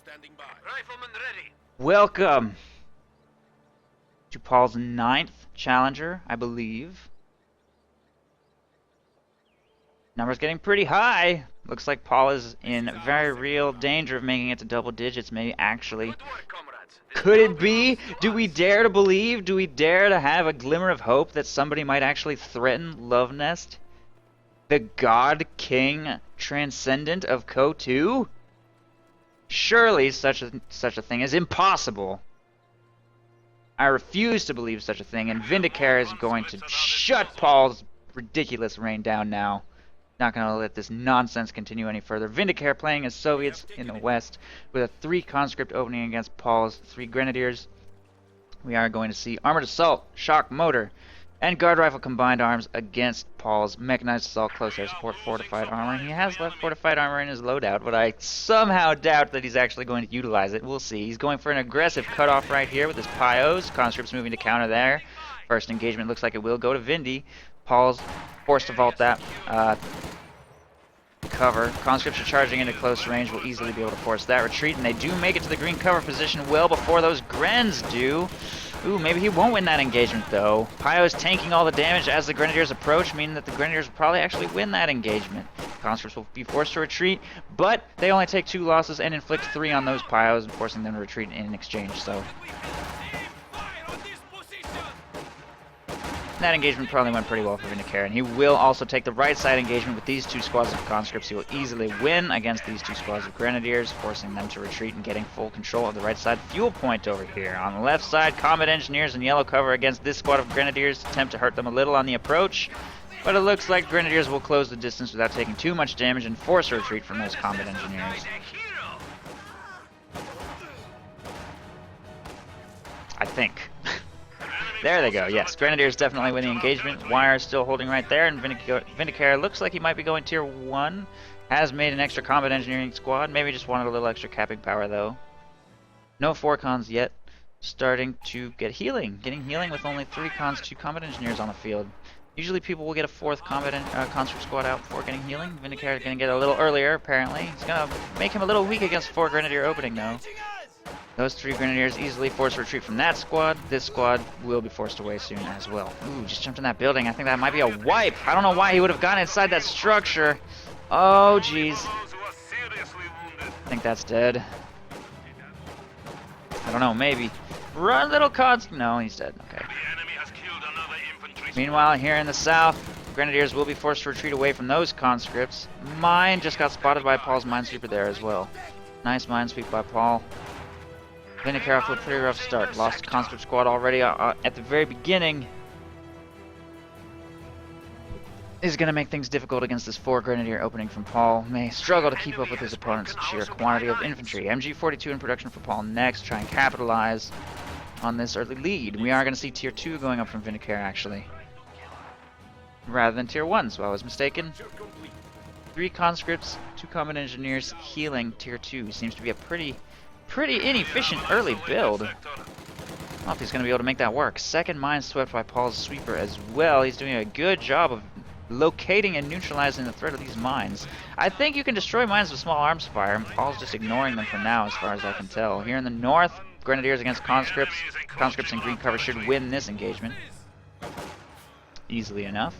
Rifleman ready. Welcome to Paul's 9th challenger, I believe. Number's getting pretty high. Looks like Paul is in very real danger of making it to double digits, maybe actually. Good work, comrades. Could it be? Do we dare to believe? Do we dare to have a glimmer of hope that somebody might actually threaten Love Nest? The God King Transcendent of Co 2? Surely such a thing is impossible. I refuse to believe such a thing, and Vindicare is going to shut Paul's ridiculous reign down now. Not going to let this nonsense continue any further. Vindicare playing as Soviets in the West with a 3 conscript opening against Paul's 3 grenadiers. We are going to see armored assault, shock motor, and guard rifle combined arms against Paul's mechanized assault close air support fortified armor. He has left fortified armor in his loadout, but I somehow doubt that he's actually going to utilize it. We'll see. He's going for an aggressive cutoff right here with his Pios. Conscripts moving to counter there. First engagement looks like it will go to Vindy. Paul's forced to vault that cover. Conscripts are charging into close range. Will easily be able to force that retreat, and they do make it to the green cover position well before those Grens do. Ooh, maybe he won't win that engagement, though. Pio is tanking all the damage as the Grenadiers approach, meaning that the Grenadiers will probably actually win that engagement. Conscripts will be forced to retreat, but they only take 2 losses and inflict 3 on those Pios, and forcing them to retreat in exchange, so... that engagement probably went pretty well for Vindicare, and he will also take the right side engagement with these 2 squads of conscripts. He will easily win against these 2 squads of grenadiers, forcing them to retreat and getting full control of the right side fuel point over here. On the left side, combat engineers in yellow cover against this squad of grenadiers, attempt to hurt them a little on the approach, but it looks like grenadiers will close the distance without taking too much damage and force a retreat from those combat engineers. I think. There they go, yes. Grenadiers definitely win the engagement. Wire is still holding right there, and Vindicare looks like he might be going tier 1. Has made an extra combat engineering squad. Maybe just wanted a little extra capping power, though. No 4 cons yet. Starting to get healing. Getting healing with only 3 cons, 2 combat engineers on the field. Usually people will get a 4th conscript squad out before getting healing. Vindicare is going to get a little earlier, apparently. He's going to make him a little weak against 4 grenadier opening, though. Those 3 grenadiers easily force retreat from that squad. This squad will be forced away soon as well. Ooh, just jumped in that building. I think that might be a wipe. I don't know why he would have gone inside that structure. Oh, jeez. I think that's dead. I don't know, maybe. Run, little cons. No, he's dead. Okay. Meanwhile, here in the south, grenadiers will be forced to retreat away from those conscripts. Mine just got spotted by Paul's minesweeper there as well. Nice minesweep by Paul. Vindicare off to a pretty rough start. Lost conscript squad already at the very beginning. Is going to make things difficult against this 4 grenadier opening from Paul. May struggle to keep up with his opponent's sheer quantity of infantry. MG42 in production for Paul next. Try and capitalize on this early lead. We are going to see tier 2 going up from Vindicare, actually, rather than tier 1, so I was mistaken. 3 conscripts, 2 combat engineers healing tier 2. Seems to be a pretty inefficient early build. I don't know if he's going to be able to make that work. Second mine swept by Paul's sweeper as well. He's doing a good job of locating and neutralizing the threat of these mines. I think you can destroy mines with small arms fire, and Paul's just ignoring them for now as far as I can tell. Here in the north, grenadiers against conscripts. Conscripts in green cover should win this engagement easily enough.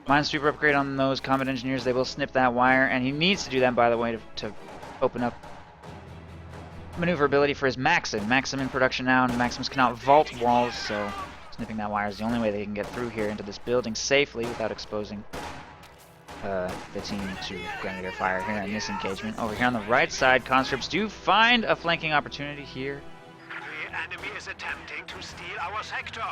Minesweeper upgrade on those combat engineers. They will snip that wire, and he needs to do that, by the way, to open up maneuverability for his Maxim. Maxim in production now, and Maxims cannot vault walls, so snipping that wire is the only way they can get through here into this building safely without exposing the team to grenadier fire here in this engagement. Over here on the right side, conscripts do find a flanking opportunity here. The enemy is attempting to steal our sector.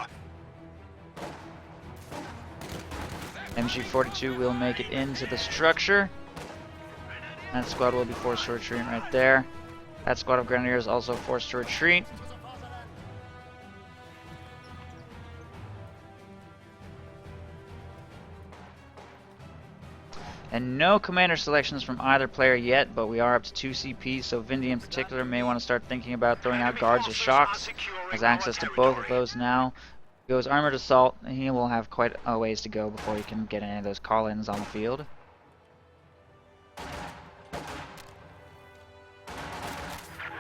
MG42 will make it into the structure. That squad will be forced to retreat right there. That squad of grenadiers also forced to retreat. And no commander selections from either player yet, but we are up to 2 CPs, so Vindy in particular may want to start thinking about throwing out guards or shocks. Has access to both of those now. Goes armored assault, and he will have quite a ways to go before he can get any of those call-ins on the field.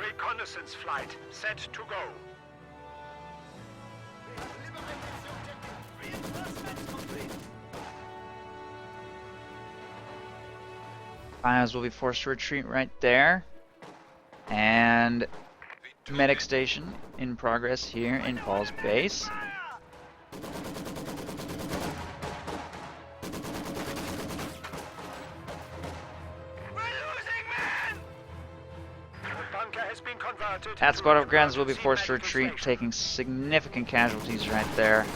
Reconnaissance flight set to go. Bios will be forced to retreat right there. And medic station in progress here in Paul's base. That squad of Grens will be forced to retreat, taking significant casualties right there.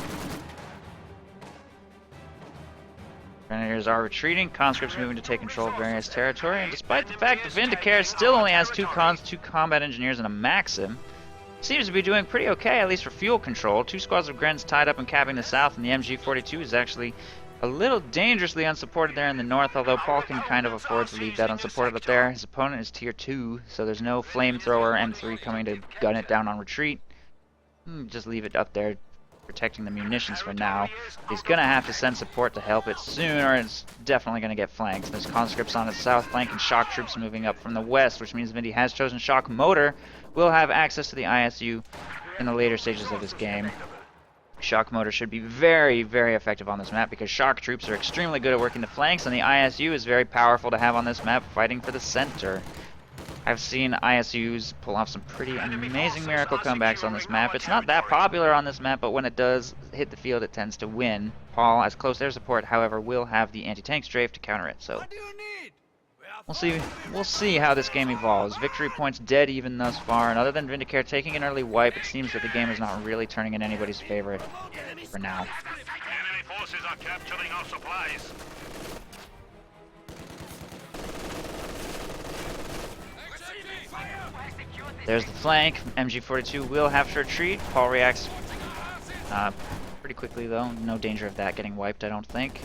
Grenadiers are retreating, conscripts moving to take control of various territory, and despite the fact that Vindicare still only has 2 cons, 2 combat engineers, and a Maxim, seems to be doing pretty okay, at least for fuel control. 2 squads of Grens tied up and capping the south, and the MG42 is actually a little dangerously unsupported there in the north, although Paul can kind of afford to leave that unsupported up there. His opponent is tier 2, so there's no flamethrower M3 coming to gun it down on retreat. Just leave it up there, protecting the munitions for now. He's gonna have to send support to help it soon, or it's definitely gonna get flanked. There's conscripts on its south flank and shock troops moving up from the west, which means Vindy has chosen shock motor, will have access to the ISU in the later stages of this game. Shock motor should be very, very effective on this map because shock troops are extremely good at working the flanks, and the ISU is very powerful to have on this map fighting for the center. I've seen ISUs pull off some pretty amazing miracle comebacks on this map. It's not that popular on this map, but when it does hit the field, it tends to win. Paul, as close air support, however, will have the anti-tank strafe to counter it, so we'll see how this game evolves. Victory points dead even thus far, and other than Vindicare taking an early wipe, it seems that the game is not really turning in anybody's favor for now. Enemy forces are capturing our supplies. There's the flank. MG42 will have to retreat. Paul reacts pretty quickly though. No danger of that getting wiped, I don't think.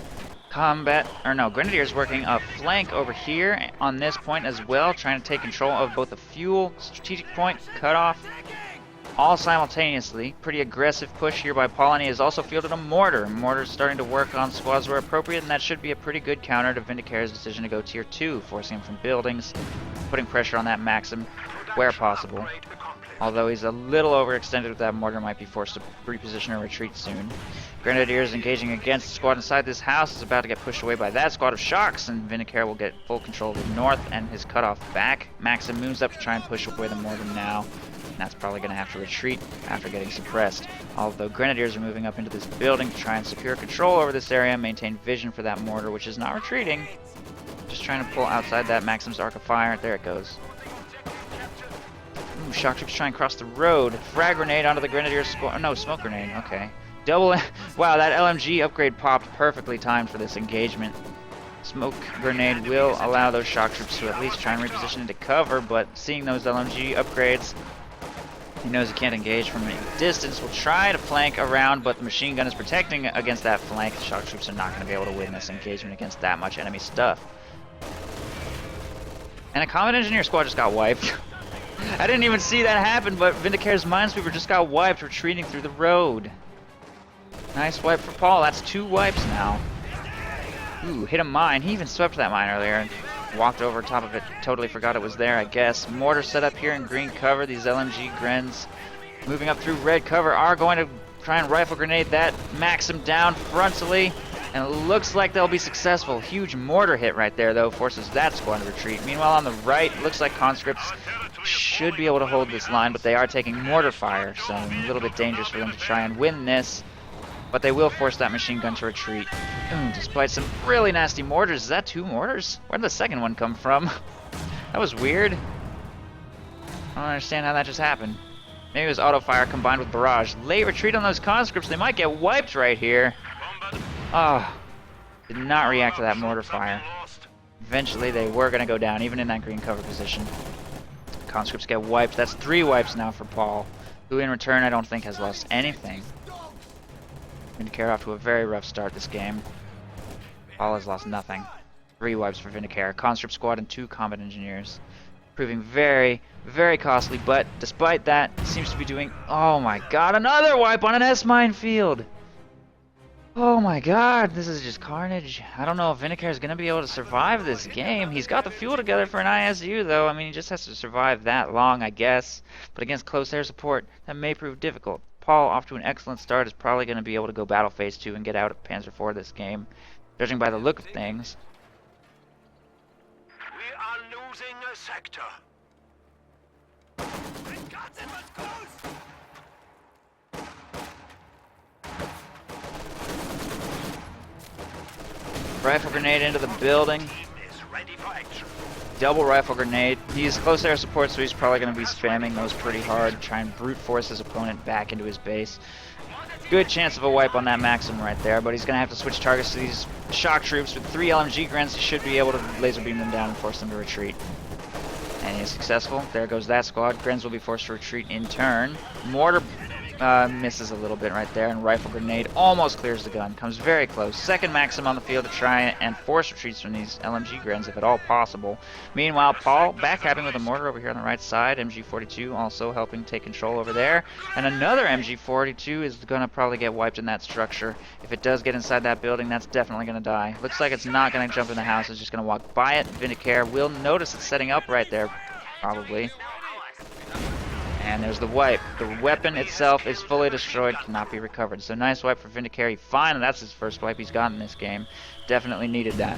Grenadiers working a flank over here on this point as well, trying to take control of both the fuel, strategic point, cutoff, all simultaneously. Pretty aggressive push here by Paul, and he has also fielded a mortar. Mortar's starting to work on squads where appropriate, and that should be a pretty good counter to Vindicare's decision to go tier 2, forcing him from buildings, putting pressure on that Maxim where possible. Although he's a little overextended with that mortar, might be forced to reposition or retreat soon. Grenadiers engaging against the squad inside this house is about to get pushed away by that squad of shocks, and Vindicare will get full control of the north and his cutoff back. Maxim moves up to try and push away the mortar now, and that's probably going to have to retreat after getting suppressed. Although Grenadiers are moving up into this building to try and secure control over this area, maintain vision for that mortar, which is not retreating. Just trying to pull outside that Maxim's arc of fire. There it goes. Ooh, shock troops trying to cross the road. Frag grenade onto the Grenadier squad. No, smoke grenade. Okay. Double. Wow, that LMG upgrade popped perfectly timed for this engagement. Smoke grenade will allow those shock troops to at least try and reposition into cover, but seeing those LMG upgrades, he knows he can't engage from a distance. Will try to flank around, but the machine gun is protecting against that flank. The shock troops are not going to be able to win this engagement against that much enemy stuff. And a combat engineer squad just got wiped. I didn't even see that happen, but Vindicare's minesweeper just got wiped, retreating through the road. Nice wipe for Paul. That's 2 wipes now. Ooh, hit a mine. He even swept that mine earlier and walked over top of it. Totally forgot it was there, I guess. Mortar set up here in green cover. These LMG Grens moving up through red cover are going to try and rifle grenade that Maxim down frontally. And it looks like they'll be successful. Huge mortar hit right there, though, forces that squad to retreat. Meanwhile, on the right, looks like conscripts should be able to hold this line, but they are taking mortar fire, so a little bit dangerous for them to try and win this. But they will force that machine gun to retreat. Ooh, despite some really nasty mortars. Is that 2 mortars? Where did the second one come from? That was weird. I don't understand how that just happened. Maybe it was auto fire combined with barrage. Late retreat on those conscripts. They might get wiped right here. Oh, did not react to that mortar fire. Eventually they were going to go down, even in that green cover position. Conscripts get wiped. That's 3 wipes now for Paul, who in return I don't think has lost anything. Vindicare off to a very rough start this game. Paul has lost nothing. 3 wipes for Vindicare. Conscript squad and 2 combat engineers. Proving very, very costly, but despite that, seems to be doing... Oh my god, another wipe on an S-mine field! Oh my god, this is just carnage. I don't know if Vindicare is going to be able to survive this game. He's got the fuel together for an ISU, though. I mean, he just has to survive that long, I guess. But against close air support, that may prove difficult. Paul, off to an excellent start, is probably going to be able to go battle phase 2 and get out of Panzer IV this game, judging by the look of things. We are losing a sector. Rifle grenade into the building. Team is ready for action. Double rifle grenade. He's close air support, so he's probably going to be spamming those pretty hard, try and brute force his opponent back into his base. Good chance of a wipe on that Maxim right there, but he's going to have to switch targets to these shock troops. With 3 LMG grens, he should be able to laser beam them down and force them to retreat. And he is successful. There goes that squad. Grens will be forced to retreat in turn. Mortar misses a little bit right there, and rifle grenade almost clears the gun. Comes very close. Second Maxim on the field to try and force retreats from these LMG grens, if at all possible. Meanwhile, Paul backcapping with a mortar over here on the right side. MG42 also helping take control over there. And another MG42 is going to probably get wiped in that structure. If it does get inside that building, that's definitely going to die. Looks like it's not going to jump in the house. It's just going to walk by it. Vindicare will notice it's setting up right there, probably. And there's the wipe. The weapon itself is fully destroyed, cannot be recovered. So nice wipe for Vindicare. Finally, that's his first wipe he's gotten in this game. Definitely needed that.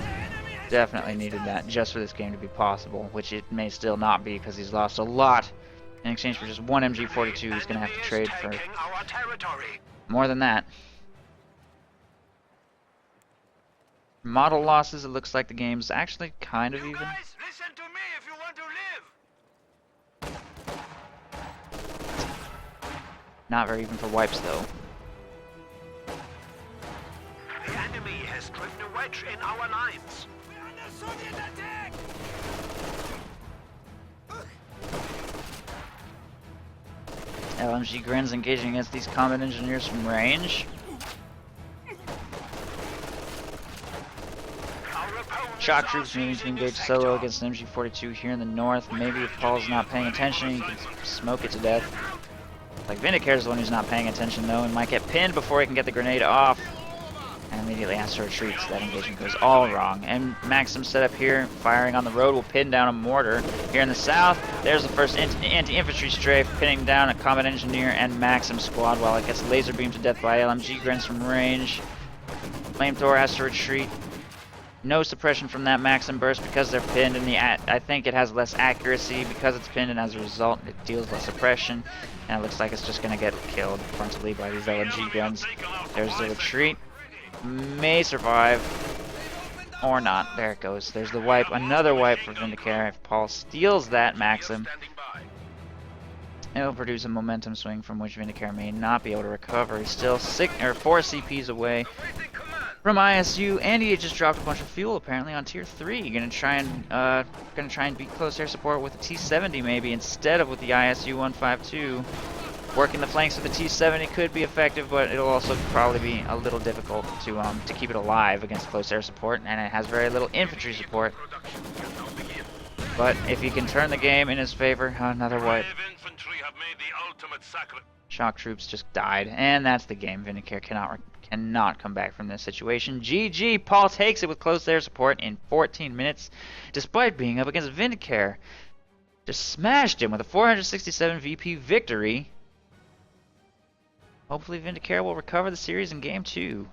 Definitely needed that just for this game to be possible, which it may still not be because he's lost a lot. In exchange for just 1 MG42, he's going to have to trade for more than that. Model losses, it looks like the game's actually kind of even. Listen to me if you want to live. Not very even for wipes, though. The enemy has driven a wedge in our lines. We're under Soviet attack! LMG grens engaging against these combat engineers from range. Shock troops moving to engage solo against an MG42 here in the north. Maybe if Paul's not paying attention, he can smoke it to death. Like Vindicare's the one who's not paying attention though, and might get pinned before he can get the grenade off. And immediately has to retreat, so that engagement goes all wrong. And Maxim set up here, firing on the road, will pin down a mortar. Here in the south, there's the first anti-infantry strafe, pinning down a combat engineer and Maxim squad while it gets laser beamed to death by LMG grens from range. Flamethrower has to retreat. No suppression from that Maxim burst because they're pinned, and I think it has less accuracy because it's pinned, and as a result it deals less suppression. And it looks like it's just going to get killed frontally by these LMG guns. There's the retreat. May survive. Or not. There it goes. There's the wipe. Another wipe for Vindicare. If Paul steals that Maxim, it'll produce a momentum swing from which Vindicare may not be able to recover. He's still 4 CPs away from ISU, and he just dropped a bunch of fuel apparently on tier 3. Gonna try and beat close air support with the T-70 maybe instead of with the ISU 152. Working the flanks with the T-70 could be effective, but it'll also probably be a little difficult to keep it alive against close air support, and it has very little infantry support. But if he can turn the game in his favor, another wipe. Shock troops just died, and that's the game. Vindicare cannot come back from this situation. GG, Paul takes it with close air support in 14 minutes, despite being up against Vindicare. Just smashed him with a 467 VP victory. Hopefully Vindicare will recover the series in Game 2.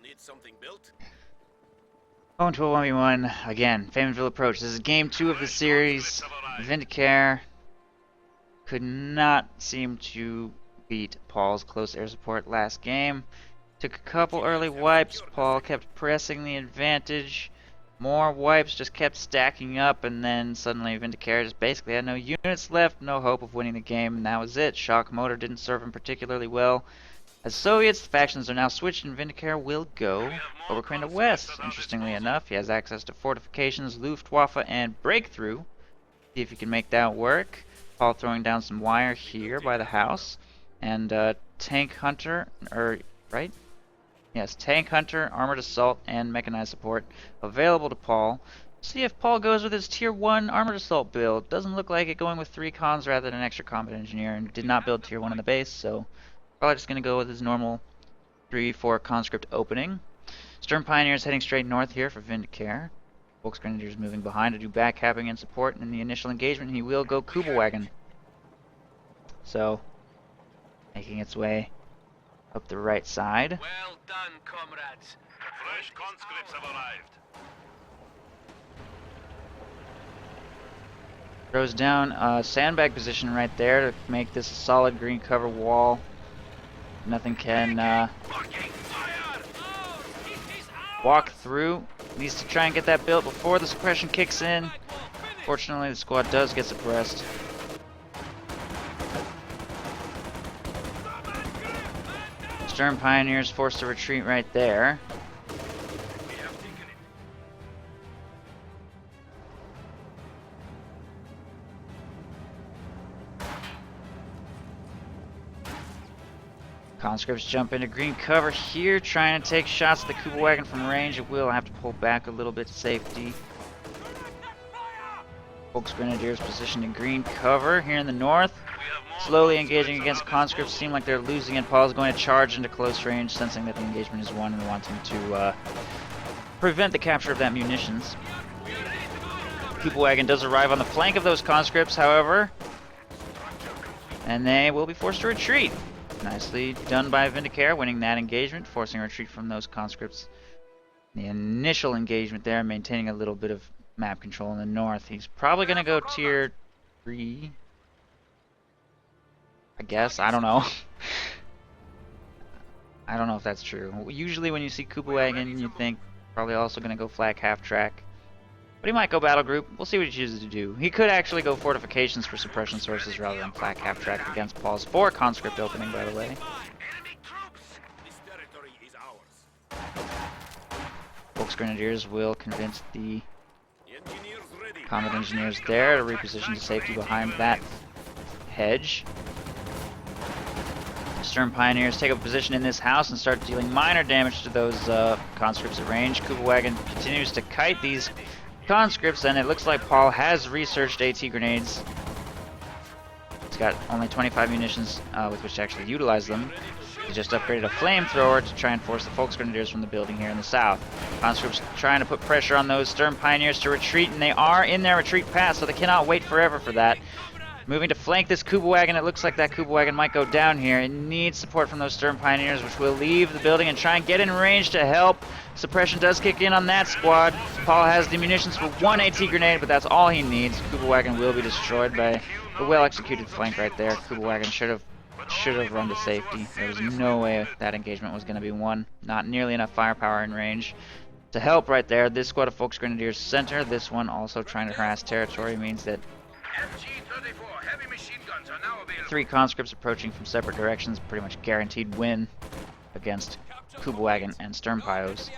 Need something built? Going to a 1v1 again. Famonville approach. This is game 2 of the series. Vindicare could not seem to beat Paul's close air support last game. Took a couple early wipes. Paul kept pressing the advantage. More wipes just kept stacking up, and then suddenly Vindicare just basically had no units left, no hope of winning the game, and that was it. Shock motor didn't serve him particularly well. As Soviets, the factions are now switched, and Vindicare will go Oberkrane to West. Interestingly enough, he has access to fortifications, Luftwaffe, and breakthrough. See if he can make that work. Paul throwing down some wire here by the house, and tank hunter, right? Yes, tank hunter, armored assault, and mechanized support available to Paul. See if Paul goes with his tier 1 armored assault build. Doesn't look like it, going with 3 cons rather than an extra combat engineer, and did not build tier 1 in the base, so probably just going to go with his normal 3-4 conscript opening. Stern Pioneers heading straight north here for Vindicare. Volksgrenadiers moving behind to do backcapping and support, and in the initial engagement he will go Kubelwagen. So, making its way up the right side. Well done, comrades. Fresh conscripts have arrived. Throws down a sandbag position right there to make this a solid green cover wall. Nothing can walk through. Needs to try and get that built before the suppression kicks in. Fortunately, the squad does get suppressed. Stern Pioneers forced to retreat right there. Conscripts jump into green cover here, trying to take shots at the Kubelwagen from range. It will have to pull back a little bit to safety. Volksgrenadiers positioned in green cover here in the north. Slowly engaging against conscripts, seem like they're losing it. Paul's going to charge into close range, sensing that the engagement is won and wanting to prevent the capture of that munitions. Kubelwagen does arrive on the flank of those conscripts, however, and they will be forced to retreat. Nicely done by Vindicare, winning that engagement, forcing a retreat from those conscripts. The initial engagement there, maintaining a little bit of map control in the north. He's probably going to go tier 3. I guess. I don't know. I don't know if that's true. Usually when you see Kubelwagen, you think probably also going to go flak half track. But he might go battle group. We'll see what he chooses to do. He could actually go fortifications for suppression sources rather than flak half track against Paul's 4 conscript opening, by the way. Volksgrenadiers will convince the combat engineers there to reposition to safety behind that hedge. Stern Pioneers take up a position in this house and start dealing minor damage to those conscripts at range. Kubelwagen continues to kite these conscripts, and it looks like Paul has researched AT grenades. He's got only 25 munitions with which to actually utilize them. He just upgraded a flamethrower to try and force the Volksgrenadiers from the building here in the south. Conscripts trying to put pressure on those Stern Pioneers to retreat, and they are in their retreat path, so they cannot wait forever for that. Moving to flank this Kubelwagen, it looks like that Kubelwagen might go down here. It needs support from those Stern Pioneers, which will leave the building and try and get in range to help. Suppression does kick in on that squad. Paul has the munitions for 1 AT grenade, but that's all he needs. Kubelwagen will be destroyed by a well-executed flank right there. Kubelwagen should have run to safety. There was no way that engagement was going to be won. Not nearly enough firepower in range to help right there. This squad of Volksgrenadiers center. This one also trying to harass territory means that 3 conscripts approaching from separate directions, pretty much guaranteed win against Kubelwagen and Stern Pios.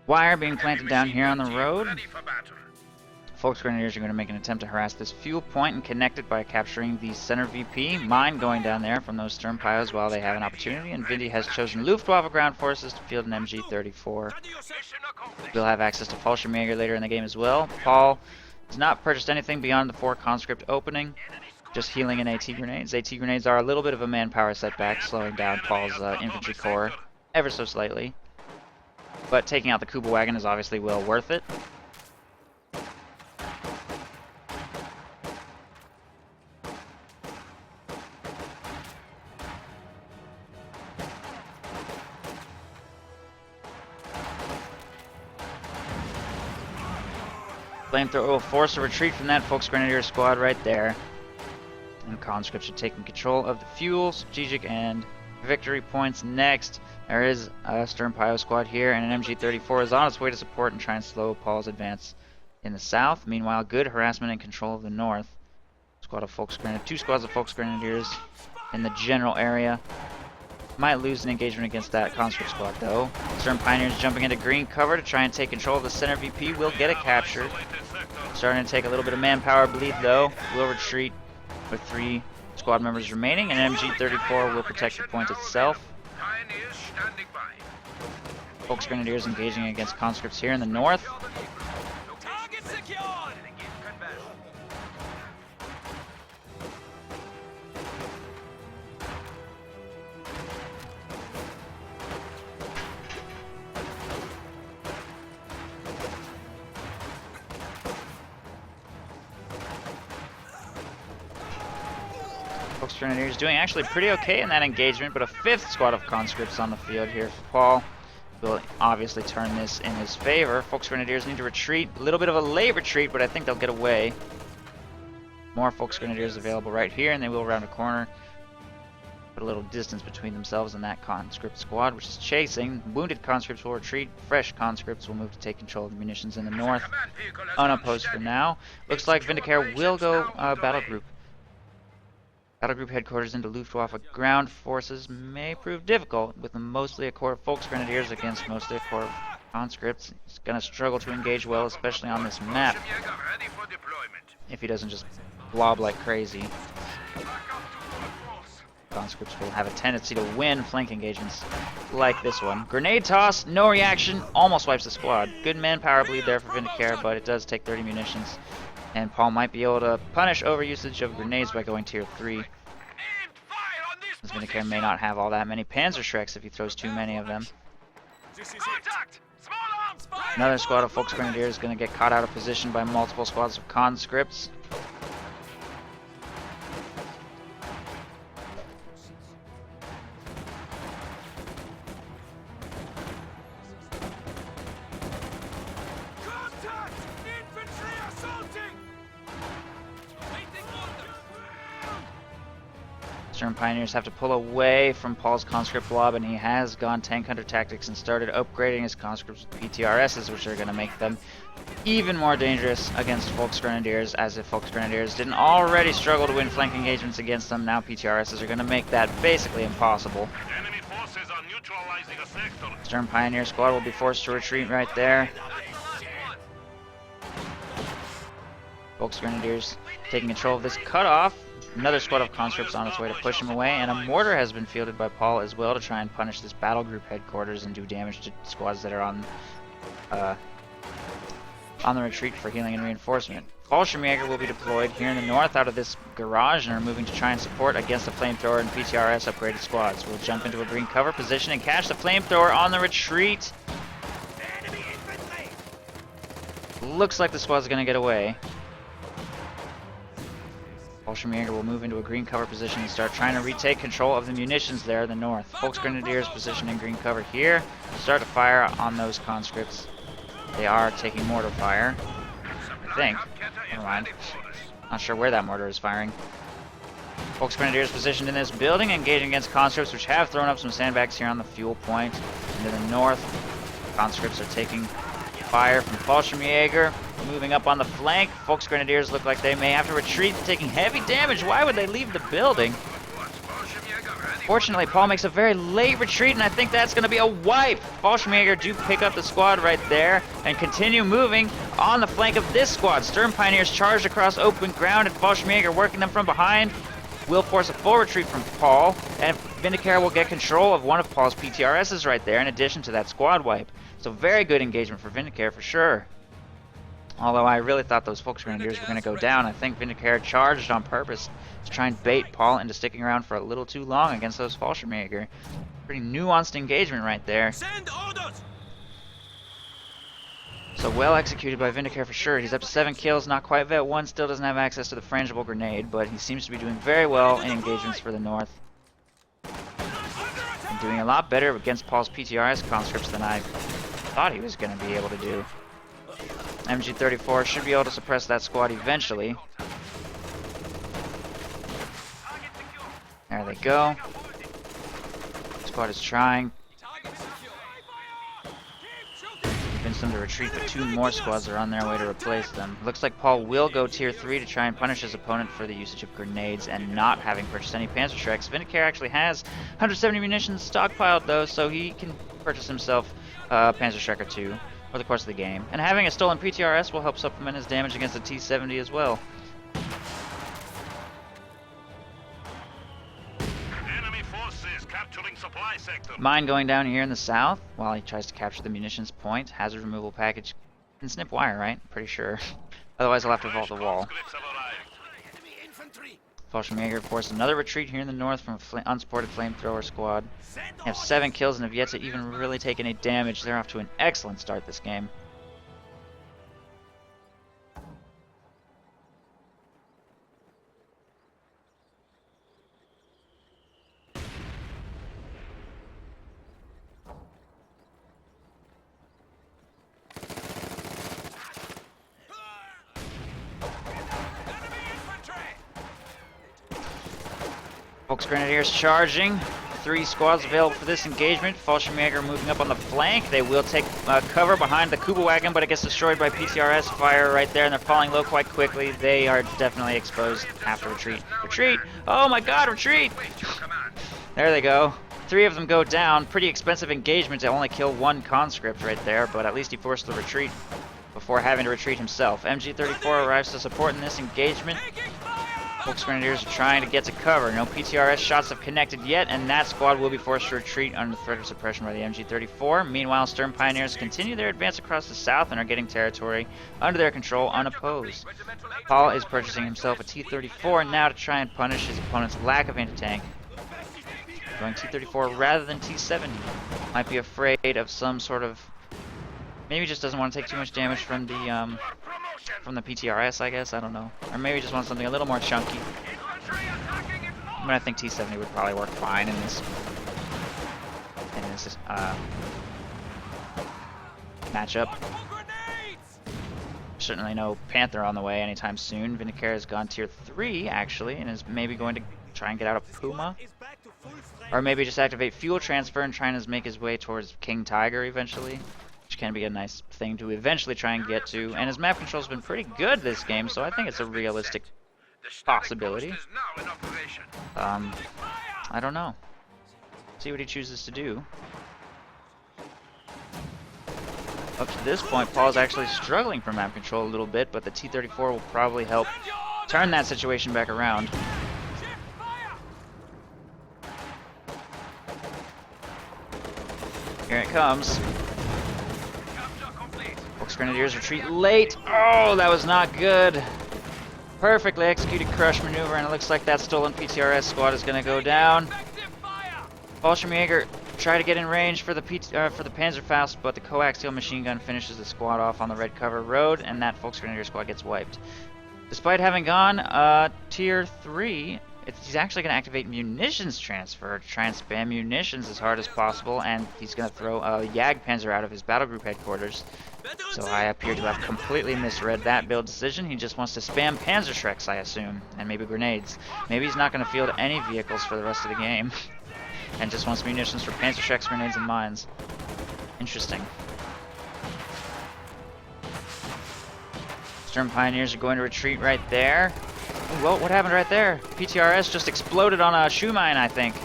Wire being planted down here on the road. Volksgrenadiers are going to make an attempt to harass this fuel point and connect it by capturing the center VP. Mine going down there from those Stern Pios while they have an opportunity, and Vindy has chosen Luftwaffe ground forces to field an MG-34. We'll have access to Fallschirmjäger later in the game as well. Paul has not purchased anything beyond the 4 conscript opening, just healing in AT grenades. AT grenades are a little bit of a manpower setback, slowing down Paul's infantry corps ever so slightly. But taking out the Kubelwagen is obviously well worth it. Flamethrower will force a retreat from that Volksgrenadier squad right there. And conscripts are taking control of the fuel, strategic, and victory points next. There is a Sternpio squad here, and an MG-34 is on its way to support and try and slow Paul's advance in the south. Meanwhile, good harassment and control of the north. Two squads of Volksgrenadiers in the general area. Might lose an engagement against that conscript squad though. Stern Pioneers jumping into green cover to try and take control of the center VP. Will get it captured. Starting to take a little bit of manpower bleed though. Will retreat with 3 squad members remaining, and MG-34 will protect the point itself. Volksgrenadiers engaging against conscripts here in the north. Volksgrenadiers doing actually pretty okay in that engagement, but a 5th squad of conscripts on the field here for Paul will obviously turn this in his favor. Volksgrenadiers need to retreat. A little bit of a late retreat, but I think they'll get away. More Volksgrenadiers available right here, and they will round a corner. Put a little distance between themselves and that conscript squad, which is chasing. Wounded conscripts will retreat. Fresh conscripts will move to take control of the munitions in the north. Unopposed for now. Looks like Vindicare will go battle group. Battle group headquarters into Luftwaffe ground forces may prove difficult, with mostly a corps of Volksgrenadiers against mostly a corps of conscripts. He's going to struggle to engage well, especially on this map, if he doesn't just blob like crazy. Conscripts will have a tendency to win flank engagements like this one. Grenade toss, no reaction, almost wipes the squad. Good manpower bleed there for Vindicare, but it does take 30 munitions. And Paul might be able to punish overusage of grenades by going tier 3. As Vindicare may not have all that many Panzerschrecks if he throws too many of them. Another squad of Volksgrenadiers is going to get caught out of position by multiple squads of conscripts. Stern Pioneers have to pull away from Paul's conscript blob, and he has gone tank hunter tactics and started upgrading his conscripts with PTRSs, which are going to make them even more dangerous against Volksgrenadiers, as if Volksgrenadiers didn't already struggle to win flank engagements against them. Now PTRSs are going to make that basically impossible. Enemy forces are neutralizing a sector. Stern Pioneer squad will be forced to retreat right there. Volksgrenadiers taking control of this cutoff. Another squad of conscripts on its way to push him away, and a mortar has been fielded by Paul as well to try and punish this battle group headquarters and do damage to squads that are on the retreat for healing and reinforcement. Fallschirmjäger will be deployed here in the north out of this garage and are moving to try and support against the flamethrower and PTRS upgraded squads. We'll jump into a green cover position and catch the flamethrower on the retreat. Looks like the squad's going to get away. Fallschirmjäger will move into a green cover position and start trying to retake control of the munitions there in the north. Volksgrenadiers positioned in green cover here. Start to fire on those conscripts. They are taking mortar fire, I think. Never mind. Not sure where that mortar is firing. Volksgrenadiers positioned in this building, engaging against conscripts, which have thrown up some sandbags here on the fuel point. Into the north, conscripts are taking fire from Fallschirmjäger. Moving up on the flank, Volksgrenadiers look like they may have to retreat, taking heavy damage. Why would they leave the building? Fortunately, Paul makes a very late retreat, and I think that's going to be a wipe. Fallschirmjäger do pick up the squad right there and continue moving on the flank of this squad. Stern Pioneers charged across open ground, and Fallschirmjäger working them from behind will force a full retreat from Paul, and Vindicare will get control of one of Paul's PTRSs right there in addition to that squad wipe. So very good engagement for Vindicare for sure. Although I really thought those Volksgrenadiers were going to go down. I think Vindicare charged on purpose to try and bait Paul into sticking around for a little too long against those Fallschirmjäger. Pretty nuanced engagement right there. Send orders. So well executed by Vindicare for sure. He's up to 7 kills, not quite Vet 1, still doesn't have access to the frangible grenade, but he seems to be doing very well in engagements for the north. And doing a lot better against Paul's PTRS conscripts than I thought he was going to be able to do. MG34 should be able to suppress that squad eventually. There they go. Squad is trying. Convince them to retreat, but 2 more squads are on their way to replace them. Looks like Paul will go tier 3 to try and punish his opponent for the usage of grenades and not having purchased any Panzerschrecks. Vindicare actually has 170 munitions stockpiled though, so he can purchase himself a Panzerschreck or 2 over the course of the game. And having a stolen PTRS will help supplement his damage against the T-70 as well. Mine going down here in the south while he tries to capture the munitions point. Hazard removal package. Can snip wire, right? Pretty sure. Otherwise I'll have to vault the wall. Fallschirmjäger forced another retreat here in the north from an unsupported flamethrower squad. They have 7 kills and have yet to even really take any damage. They're off to an excellent start this game. Volksgrenadiers charging. 3 squads available for this engagement. Fallschirmjäger moving up on the flank. They will take cover behind the Kuba wagon, but it gets destroyed by PTRS fire right there, and they're falling low quite quickly. They are definitely exposed. Have to retreat. Retreat! Oh my god, retreat! There they go. 3 of them go down. Pretty expensive engagement to only kill 1 conscript right there, but at least he forced the retreat before having to retreat himself. MG34 arrives to support in this engagement. Volksgrenadiers are trying to get to cover. No PTRS shots have connected yet, and that squad will be forced to retreat under threat of suppression by the MG34. Meanwhile, Stern Pioneers continue their advance across the south and are getting territory under their control unopposed. Paul is purchasing himself a T-34 now to try and punish his opponent's lack of anti-tank. Going T-34 rather than T-70. Might be afraid of some sort of... Maybe just doesn't want to take too much damage from the PTRS, I guess. I don't know. Or maybe just want something a little more chunky. But I think T-70 would probably work fine in this matchup. Certainly no Panther on the way anytime soon. Vindicare has gone tier 3 actually, and is maybe going to try and get out of Puma. Or maybe just activate fuel transfer and try and make his way towards King Tiger eventually. Which can be a nice thing to eventually try and get to. And his map control's been pretty good this game, so I think it's a realistic possibility. I don't know. See what he chooses to do. Up to this point, Paul's actually struggling for map control a little bit, but the T-34 will probably help turn that situation back around. Here it comes. Volksgrenadiers retreat late. Oh, that was not good. Perfectly executed crush maneuver, and it looks like that stolen PTRS squad is going to go down. Fallschirmjäger try to get in range for the Panzerfaust, but the coaxial machine gun finishes the squad off on the red cover road, and that Volksgrenadier squad gets wiped. Despite having gone tier 3, he's actually going to activate munitions transfer to try and spam munitions as hard as possible, and he's going to throw a Jagdpanzer out of his battle group headquarters. So I appear to have completely misread that build decision. He just wants to spam Panzerschrecks, I assume, and maybe grenades. Maybe he's not going to field any vehicles for the rest of the game, and just wants munitions for Panzerschrecks, grenades, and mines. Interesting. Stern Pioneers are going to retreat right there. Ooh, well, what happened right there? PTRS just exploded on a shoe mine, I think.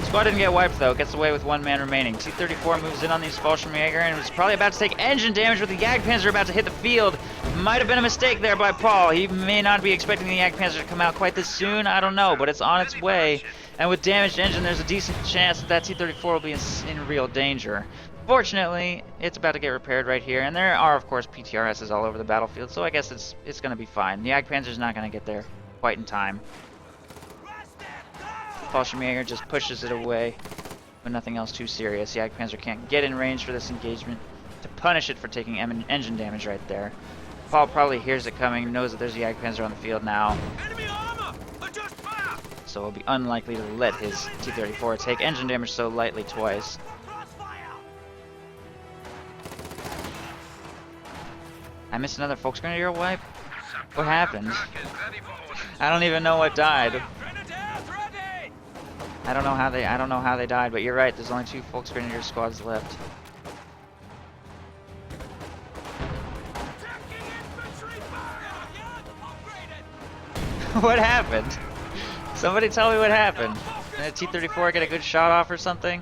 Squad didn't get wiped though, gets away with 1 man remaining. T-34 moves in on these Fallschirmjäger and was probably about to take engine damage with the Jagdpanzer about to hit the field. Might have been a mistake there by Paul. He may not be expecting the Jagdpanzer to come out quite this soon, I don't know, but it's on its way. And with damaged engine, there's a decent chance that that T-34 will be in real danger. Fortunately, it's about to get repaired right here, and there are of course PTRSs all over the battlefield, so I guess it's going to be fine. The Jagdpanzer's not going to get there quite in time. Fallschirmjäger just pushes it away, but nothing else too serious. Jagdpanzer can't get in range for this engagement to punish it for taking engine damage right there. Paul probably hears it coming, knows that there's a Jagdpanzer on the field now, so it'll be unlikely to let his T-34 take engine damage so lightly twice. I missed another Volksgrenadier wipe? What happened? I don't even know what died. I don't know how they died, but you're right, there's only 2 Volksgrenadier squads left. What happened? Somebody tell me what happened. Did a T-34 get a good shot off or something?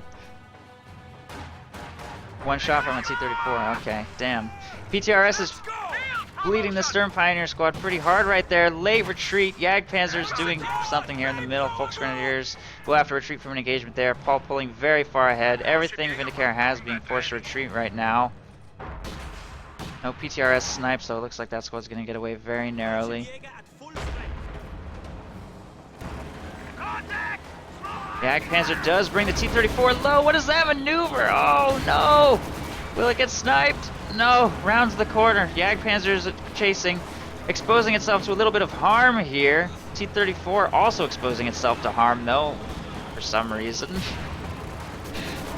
1 shot from a T-34, okay, damn. PTRS is bleeding the Stern Pioneer squad pretty hard right there. Late retreat. Jagdpanzer's doing something here in the middle. Volksgrenadiers will have to retreat from an engagement there. Paul pulling very far ahead. Everything Vindicare has being forced to retreat right now. No PTRS snipes, so it looks like that squad's going to get away very narrowly. Jagdpanzer does bring the T-34 low. What is that maneuver? Oh no! Will it get sniped? No, rounds the corner. Jagdpanzer is chasing, exposing itself to a little bit of harm here. T-34 also exposing itself to harm though, for some reason.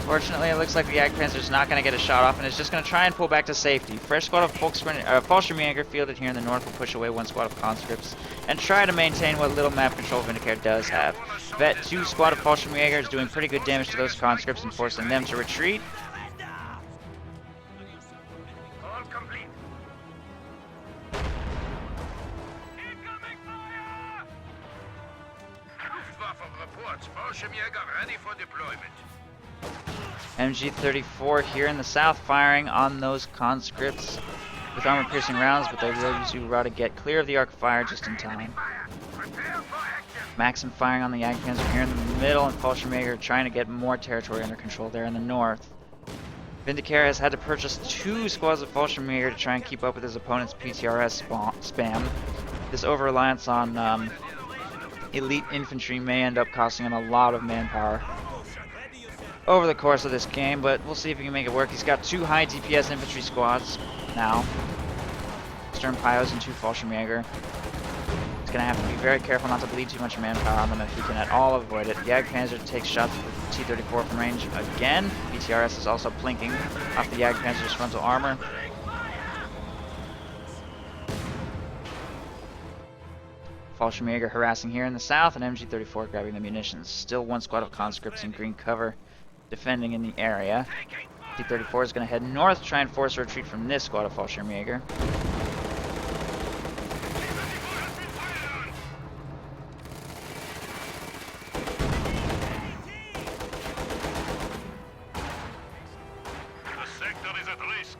Fortunately, it looks like the Jagdpanzer is not going to get a shot off and is just going to try and pull back to safety. Fresh squad of Fallschirmjäger fielded here in the north will push away 1 squad of conscripts and try to maintain what little map control Vindicare does have. Vet 2 squad of Fallschirmjäger is doing pretty good damage to those conscripts and forcing them to retreat. All complete. Incoming fire! Luftwaffe reports. Fallschirmjäger ready for deployment. MG-34 here in the south firing on those conscripts with armor-piercing rounds, but they will use Ura to get clear of the arc of fire just in time. Maxim firing on the Jagdpanzer here in the middle, and Fallschirmjäger trying to get more territory under control there in the north. Vindicare has had to purchase 2 squads of Fallschirmjäger to try and keep up with his opponent's PTRS spam. This over-reliance on elite infantry may end up costing him a lot of manpower over the course of this game, but we'll see if he can make it work. He's got 2 high DPS infantry squads now. Stern Pios and 2 Fallschirmjäger. He's going to have to be very careful not to bleed too much manpower on them if he can at all avoid it. Jagdpanzer takes shots with T-34 from range again. BTRS is also plinking off the Jagdpanzer's frontal armor. Fallschirmjäger harassing here in the south, and MG-34 grabbing the munitions. Still 1 squad of conscripts in green cover defending in the area. T-34 is going to head north to try and force a retreat from this squad of Fallschirmjäger. The sector is at risk.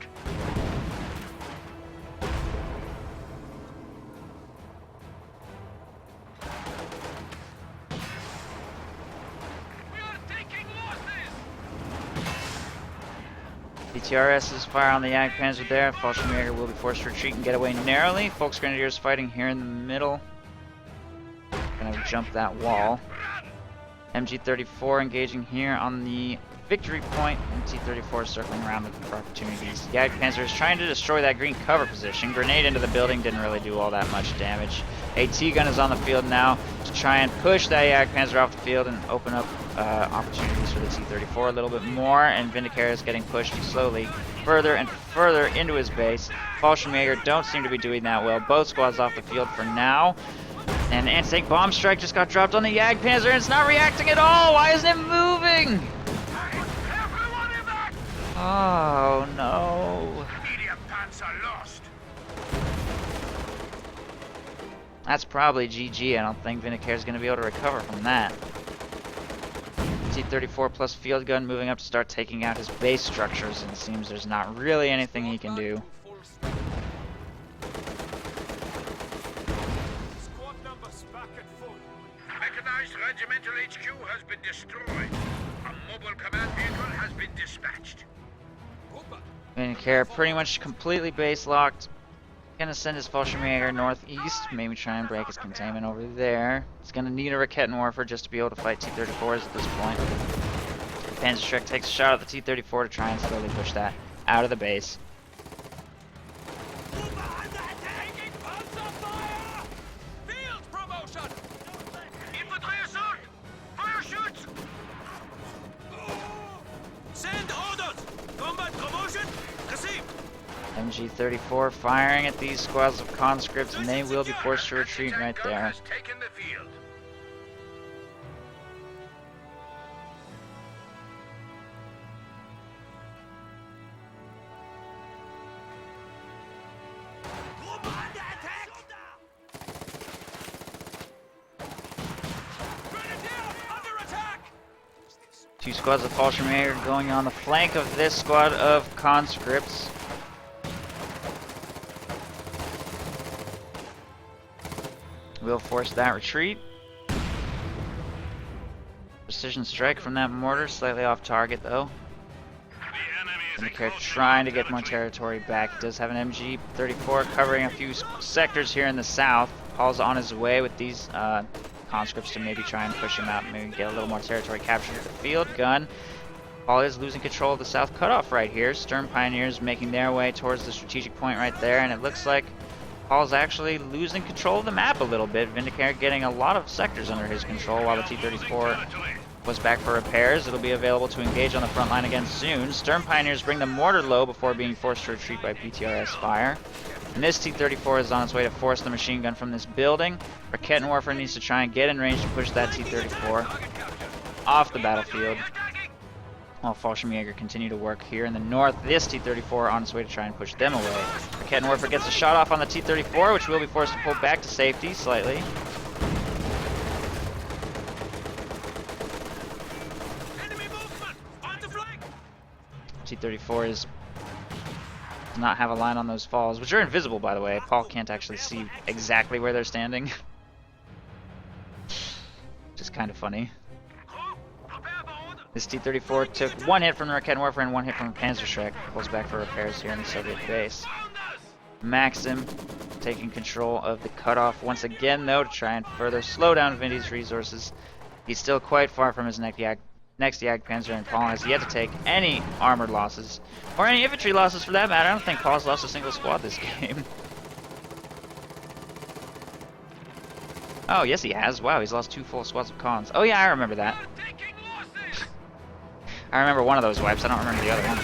BTRS is fire on the Jagdpanzer there. Fallschirmjäger will be forced to retreat and get away narrowly. Volksgrenadiers fighting here in the middle. Gonna jump that wall. MG-34 engaging here on the victory point, and T-34 circling around looking for opportunities. Jagdpanzer is trying to destroy that green cover position. Grenade into the building didn't really do all that much damage. A T-gun is on the field now to try and push that Jagdpanzer off the field and open up opportunities for the T-34 a little bit more, and Vindicare is getting pushed slowly further and further into his base. Fallschirmjäger don't seem to be doing that well. Both squads off the field for now. And an anti-tank bomb strike just got dropped on the Jagdpanzer, and it's not reacting at all! Why isn't it moving? Oh no. Medium panzer lost. That's probably GG. I don't think Vindicare is going to be able to recover from that. T-34 plus field gun moving up to start taking out his base structures, and it seems there's not really anything he can do. Mechanized regimental HQ has been destroyed. A mobile command vehicle has been dispatched. Vindicare pretty much completely base locked. Gonna send his Fallschirmjäger northeast, maybe try and break his containment over there. It's gonna need a Rakettenwerfer just to be able to fight T-34s at this point. Panzerschreck takes a shot at the T-34 to try and slowly push that out of the base. MG-34 firing at these squads of conscripts, and they will be forced to retreat right there. Has taken the field. Two squads of Fallschirmjäger going on the flank of this squad of conscripts. We'll force that retreat. Precision strike from that mortar, slightly off target though. Vindicare trying to get more territory back. It does have an MG-34 covering a few sectors here in the south. Paul's on his way with these conscripts to maybe try and push him out and maybe get a little more territory captured at the field gun. Paul is losing control of the south cutoff right here. Stern Pioneers making their way towards the strategic point right there, and it looks like Paul's actually losing control of the map a little bit. Vindicare getting a lot of sectors under his control while the T-34 was back for repairs. It'll be available to engage on the front line again soon. Stern Pioneers bring the mortar low before being forced to retreat by PTRS fire. And this T-34 is on its way to force the machine gun from this building. Raketenwerfer needs to try and get in range to push that T-34 off the battlefield, while Fallschirmjäger continue to work here in the north. This T-34 on its way to try and push them away. Raketenwerfer gets a shot off on the T-34, which will be forced to pull back to safety slightly. T-34 does not have a line on those falls, which are invisible, by the way. Paul can't actually see exactly where they're standing. Just kind of funny. This T-34 took one hit from the Raketenwerfer and one hit from the Panzerschreck. Pulls back for repairs here in the Soviet base. Maxim taking control of the cutoff once again, though, to try and further slow down Vindy's resources. He's still quite far from his next Jagdpanzer, and Paul has yet to take any armored losses, or any infantry losses for that matter. I don't think Paul's lost a single squad this game. Oh, yes he has. Wow, he's lost 2 full squads of cons. Oh yeah, I remember that. I remember one of those wipes, I don't remember the other one.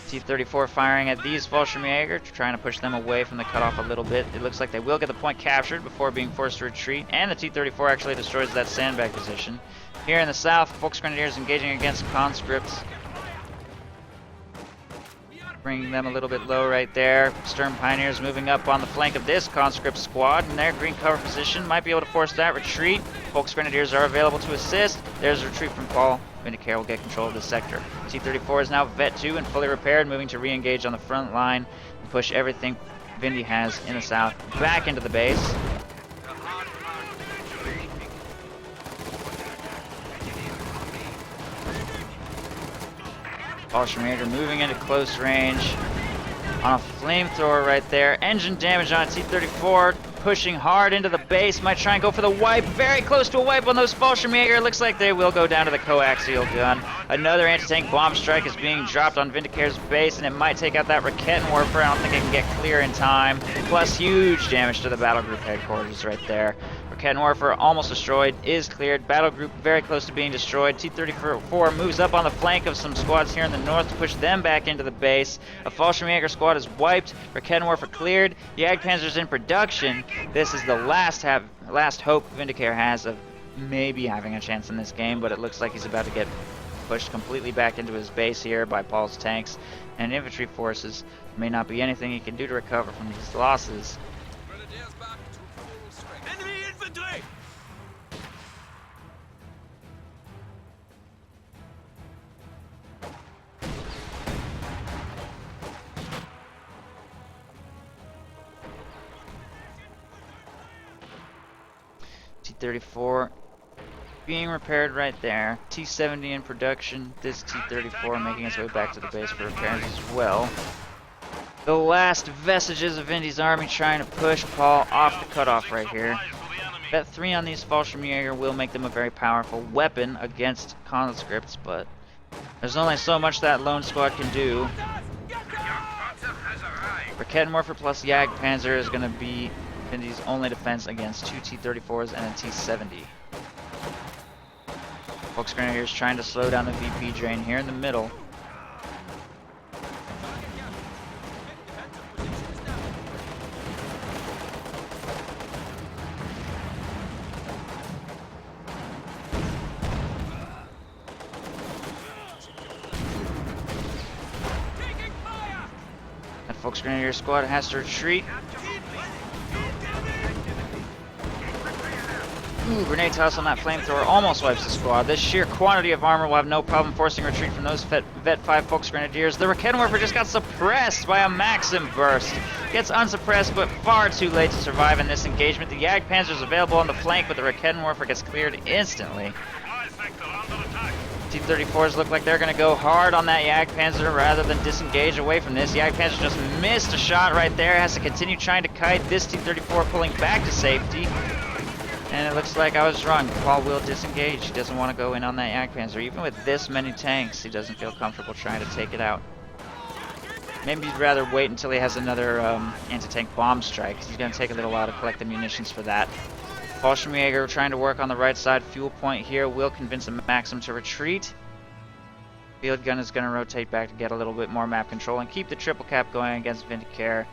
T-34 firing at these Fallschirmjäger, trying to push them away from the cutoff a little bit. It looks like they will get the point captured before being forced to retreat, and the T-34 actually destroys that sandbag position. Here in the south, Volksgrenadiers engaging against conscripts, bringing them a little bit low right there. Stern Pioneers moving up on the flank of this conscript squad in their green cover position. Might be able to force that retreat. Volksgrenadiers are available to assist. There's a retreat from Paul. Vindicare will get control of the sector. T-34 is now Vet 2 and fully repaired, moving to re-engage on the front line and push everything Vindy has in the south back into the base. Fallschirmjäger moving into close range on a flamethrower right there. Engine damage on a T-34, pushing hard into the base. Might try and go for the wipe. Very close to a wipe on those Fallschirmjäger. Looks like they will go down to the coaxial gun. Another anti-tank bomb strike is being dropped on Vindicare's base, and it might take out that Raketenwerfer. I don't think it can get clear in time. Plus huge damage to the battle group headquarters right there. Raketenwerfer almost destroyed, is cleared. Battle group very close to being destroyed. T-34 moves up on the flank of some squads here in the north to push them back into the base. A Fallschirmjäger squad is wiped. Raketenwerfer cleared. Jagdpanzer's in production. This is the last hope Vindicare has of maybe having a chance in this game, but it looks like he's about to get pushed completely back into his base here by Paul's tanks and infantry forces. May not be anything he can do to recover from these losses. Enemy infantry! T-34 being repaired right there. T-70 in production. This T-34 making its way back to the base for repairs as well. The last vestiges of Indy's army trying to push Paul off the cutoff right here. Bet 3 on these Fallschirmjäger will make them a very powerful weapon against conscripts, but there's only so much that lone squad can do. Raketenwerfer plus Jagdpanzer is going to be Indy's only defense against 2 T-34s and a T-70. Volksgrenadiers trying to slow down the VP drain here in the middle. Volksgrenadier squad has to retreat. Ooh, grenade toss on that flamethrower almost wipes the squad. This sheer quantity of armor will have no problem forcing retreat from those Vet 5 Volksgrenadiers. The Raketenwerfer just got suppressed by a Maxim burst. Gets unsuppressed, but far too late to survive in this engagement. The Jagdpanzer is available on the flank, but the Raketenwerfer gets cleared instantly. T-34s look like they're going to go hard on that Jagdpanzer rather than disengage away from this. Jagdpanzer just missed a shot right there. Has to continue trying to kite. This T-34 pulling back to safety. And it looks like I was wrong. Paul will disengage. He doesn't want to go in on that Jagdpanzer. Even with this many tanks, he doesn't feel comfortable trying to take it out. Maybe he'd rather wait until he has another anti-tank bomb strike, because he's going to take a little while to collect the munitions for that. Fallschirmjäger trying to work on the right side fuel point here. Will convince a Maxim to retreat. Field gun is going to rotate back to get a little bit more map control and keep the triple cap going against Vindicare,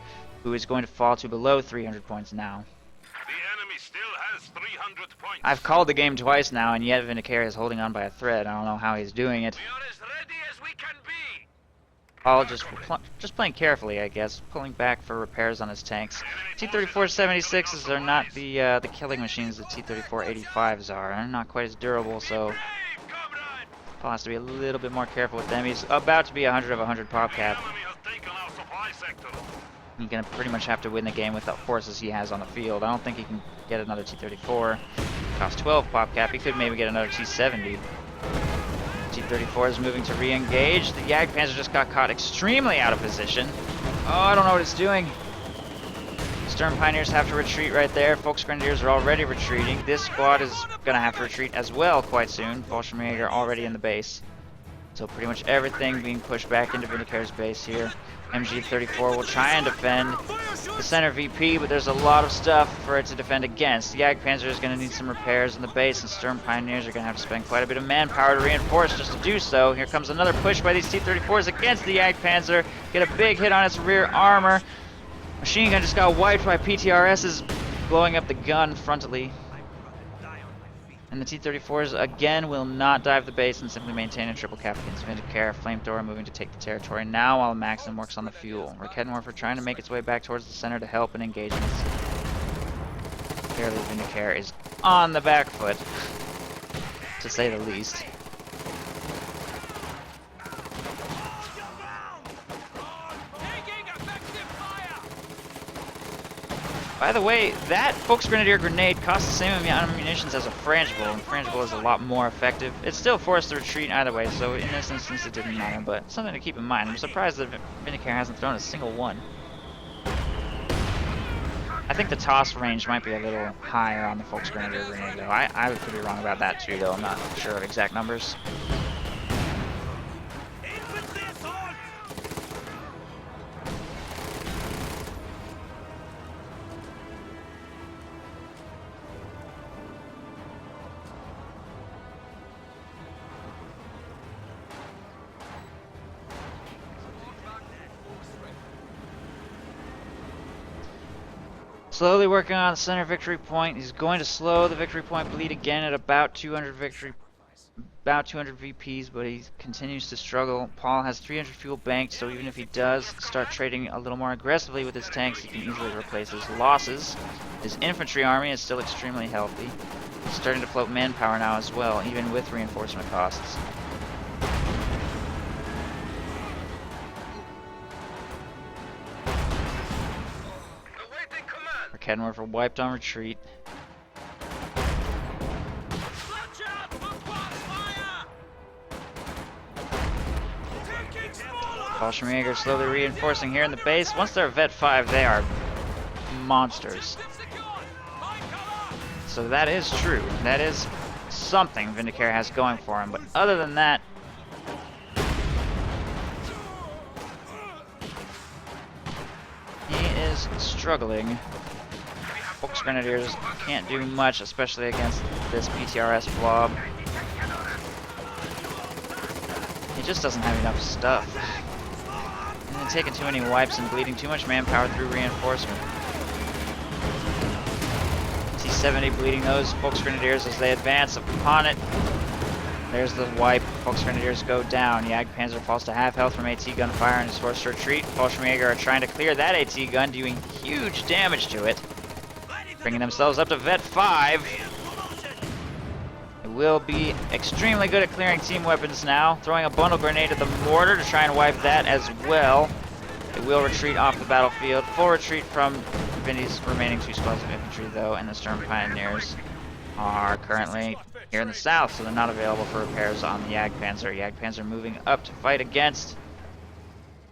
who is going to fall to below 300 points now. The enemy still has 300 points. I've called the game twice now, and yet Vindicare is holding on by a thread. I don't know how he's doing it. We are as ready as we can be. Paul just playing carefully, I guess, pulling back for repairs on his tanks. T-34-76s are not the killing machines that T-34-85s are. They're not quite as durable, so Paul has to be a little bit more careful with them. He's about to be 100 of 100 pop cap. He's gonna pretty much have to win the game with the forces he has on the field. I don't think he can get another T-34. Costs 12 pop cap. He could maybe get another T-70. T-34 is moving to re-engage. The Jagdpanzer just got caught extremely out of position. Oh, I don't know what it's doing. Stern Pioneers have to retreat right there. Volksgrenadiers are already retreating. This squad is going to have to retreat as well quite soon. Fallschirmjäger already in the base. So pretty much everything being pushed back into Vindicare's base here. MG-34 will try and defend the center VP, but there's a lot of stuff for it to defend against. The Jagdpanzer is going to need some repairs in the base, and Stern Pioneers are going to have to spend quite a bit of manpower to reinforce just to do so. Here comes another push by these T-34s against the Jagdpanzer. Get a big hit on its rear armor. Machine gun just got wiped by PTRSs, blowing up the gun frontally. And the T-34s again will not dive the base and simply maintain a triple cap against Vindicare. Flamethrower moving to take the territory now while Maxim works on the fuel. Raketenwerfer trying to make its way back towards the center to help in engagements. Clearly Vindicare is on the back foot, to say the least. By the way, that Volksgrenadier grenade costs the same amount of munitions as a frangible, and frangible is a lot more effective. It still forced the retreat either way, so in this instance it didn't matter, but something to keep in mind. I'm surprised that Vindicare hasn't thrown a single one. I think the toss range might be a little higher on the Volksgrenadier grenade, though. I could be wrong about that too, though. I'm not sure of exact numbers. Slowly working on the center victory point. He's going to slow the victory point bleed again at about 200 VPs, but he continues to struggle. Paul has 300 fuel banked, so even if he does start trading a little more aggressively with his tanks, he can easily replace his losses. His infantry army is still extremely healthy. He's starting to float manpower now as well, even with reinforcement costs. Raketenwerfer wiped on retreat. Fallschirmjäger slowly reinforcing here in the base. Once they're Vet 5, they are monsters. So that is true. That is something Vindicare has going for him. But other than that, he is struggling. Volksgrenadiers can't do much, especially against this PTRS blob. He just doesn't have enough stuff. And then taking too many wipes and bleeding too much manpower through reinforcement. T-70 bleeding those Volksgrenadiers as they advance upon it. There's the wipe. Volksgrenadiers go down. Jagdpanzer falls to half health from AT gunfire and is forced to retreat. Fallschirmjäger are trying to clear that AT gun, doing huge damage to it. Bringing themselves up to Vet 5. They will be extremely good at clearing team weapons now. Throwing a bundle grenade at the mortar to try and wipe that as well. They will retreat off the battlefield. Full retreat from Vindy's remaining 2 squads of infantry though, and the Sturm Pioneers are currently here in the south, so they're not available for repairs on the Jagdpanzer. Jagdpanzer moving up to fight against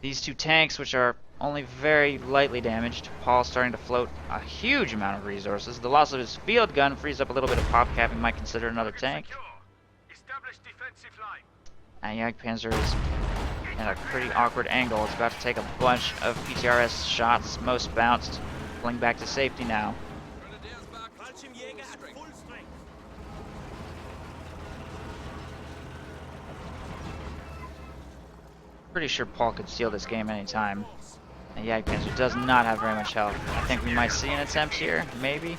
these 2 tanks, which are only very lightly damaged. Paul's starting to float a huge amount of resources. The loss of his field gun frees up a little bit of pop cap. He might consider another tank. And Jagdpanzer is at a pretty awkward angle. It's about to take a bunch of PTRS shots, most bounced, pulling back to safety now. Pretty sure Paul could steal this game anytime. The Jagdpanzer does not have very much health. I think we might see an attempt here, maybe.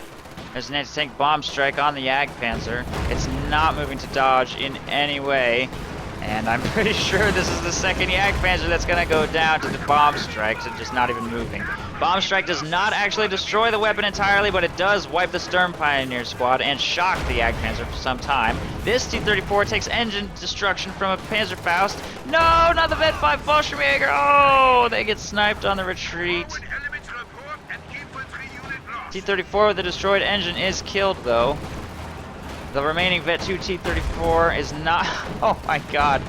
There's an anti-tank bomb strike on the Jagdpanzer. It's not moving to dodge in any way. And I'm pretty sure this is the second Jagdpanzer that's going to go down to the bomb strike, so just not even moving. Bomb strike does not actually destroy the weapon entirely, but it does wipe the Sturm Pioneer squad and shock the Jagdpanzer for some time. This T-34 takes engine destruction from a Panzerfaust. No, not the Vet 5 Fallschirmjäger. Oh, they get sniped on the retreat. T-34 with the destroyed engine is killed though. The remaining Vet 2 T-34 is not... Oh my god.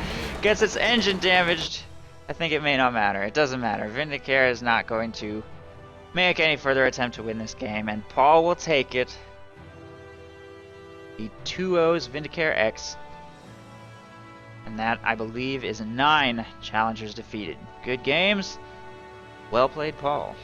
Gets its engine damaged. I think it may not matter. It doesn't matter. Vindicare is not going to make any further attempt to win this game, and Paul will take it. The 2-0's VindicareX. And that, I believe, is 9 challengers defeated. Good games. Well played, Paul.